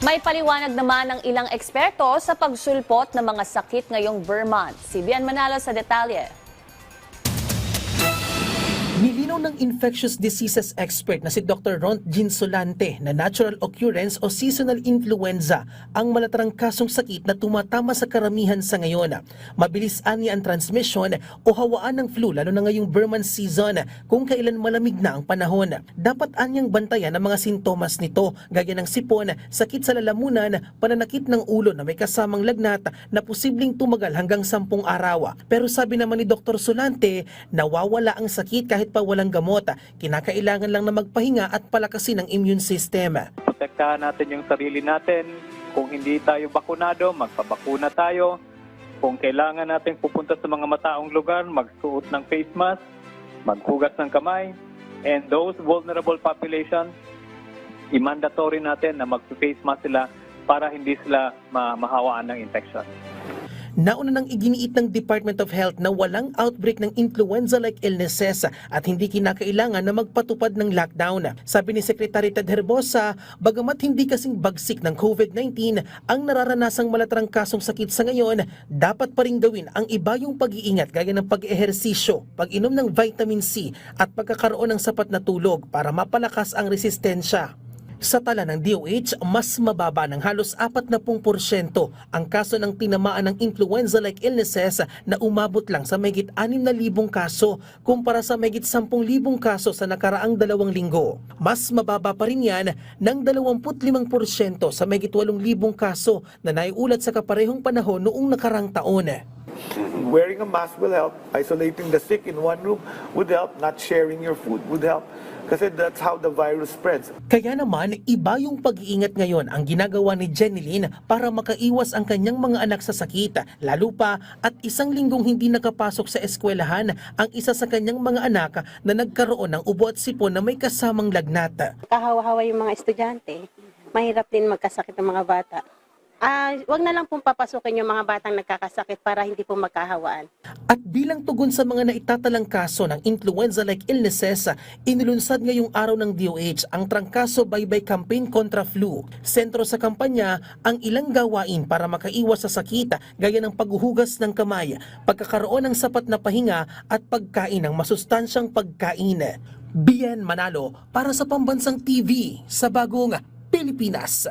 May paliwanag naman ng ilang eksperto sa pagsulpot ng mga sakit ngayong Vermont. Si Bian Manalo sa detalye. Nilinaw ng infectious diseases expert na si Dr. Ront Ginsolante na natural occurrence o seasonal influenza ang malatarang kasong sakit na tumatama sa karamihan sa ngayon. Mabilis anya ang transmission o hawaan ng flu lalo na ngayong Vermont season kung kailan malamig na ang panahon. Dapat anyang bantayan ang mga sintomas nito gaya ng sipon, sakit sa lalamunan, pananakit ng ulo na may kasamang lagnat na posibleng tumagal hanggang 10 araw. Pero sabi naman ni Dr. Solante, nawawala ang sakit kahit pa walang gamot. Kinakailangan lang na magpahinga at palakasin ang immune system. Protektahan natin yung sarili natin. Kung hindi tayo bakunado, magpabakuna tayo. Kung kailangan natin pupunta sa mga mataong lugar, magsuot ng face mask, maghugas ng kamay. And those vulnerable population, i-mandatory natin na mag-face mask sila para hindi sila mahawaan ng infection. Nauna nang iginiit ng Department of Health na walang outbreak ng influenza-like illnesses at hindi kinakailangan na magpatupad ng lockdown. Sabi ni Secretary Ted Herbosa, bagamat hindi kasing bagsik ng COVID-19 ang nararanasang malatarang kasong sakit sa ngayon, dapat pa rin gawin ang iba yung pag-iingat gaya ng pag-ehersisyo, pag-inom ng vitamin C at pagkakaroon ng sapat na tulog para mapalakas ang resistensya. Sa tala ng DOH, mas mababa ng halos 40% ang kaso ng tinamaan ng influenza-like illnesses na umabot lang sa mahigit 6,000 kaso kumpara sa mahigit 10,000 kaso sa nakaraang 2 linggo. Mas mababa pa rin yan ng 25% sa mahigit 8,000 kaso na naiulat sa kaparehong panahon noong nakarang taon. Wearing a mask will help. Isolating the sick in one room would help. Not sharing your food would help. Kasi that's how the virus spreads. Kaya naman, iba yung pag-iingat ngayon ang ginagawa ni Jenilyn para makaiwas ang kanyang mga anak sa sakit. Lalo pa at 1 linggong hindi nakapasok sa eskwelahan ang isa sa kanyang mga anak na nagkaroon ng ubo at sipon na may kasamang lagnat. Kahawa-hawa yung mga estudyante. Mahirap din magkasakit ng mga bata. Wag na lang pong papasukin yung mga batang nagkakasakit para hindi po magkahawaan. At bilang tugon sa mga naitatalang kaso ng influenza-like illnesses, inilunsad ngayong araw ng DOH ang Trangkaso Baybay Campaign kontra Flu. Sentro sa kampanya ang ilang gawain para makaiwas sa sakit gaya ng paghuhugas ng kamay, pagkakaroon ng sapat na pahinga at pagkain ng masustansyang pagkain. Bian Manalo para sa Pambansang TV sa Bagong Pilipinas.